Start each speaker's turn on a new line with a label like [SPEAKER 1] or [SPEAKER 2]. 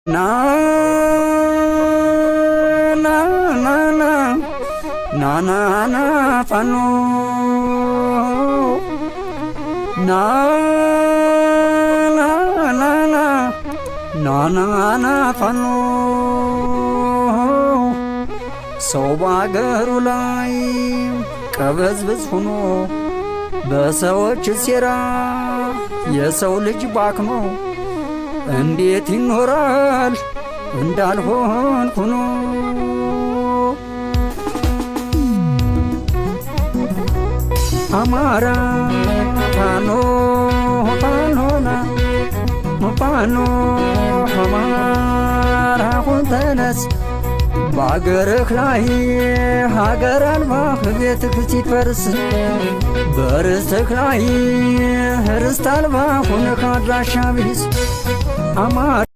[SPEAKER 1] Na na na na na na na fano na na na na na na na fano ሰው ባገሩ ላይ ቀበዝብዝ ሆኖ በሰዎች ሴራ የሰው ልጅ ባክኖ እንዴት ይኖራል እንዳልሆን ሆኖ አማራ ፋኖ ፋኖና ፋኖ አማራ ሁን ተነስ በአገርህ ላይ ሀገር አልባ ቤትህ ሲፈርስ በርስትህ ላይ ርስት አልባ ሆነህ አድራሻ ቢስ አማራ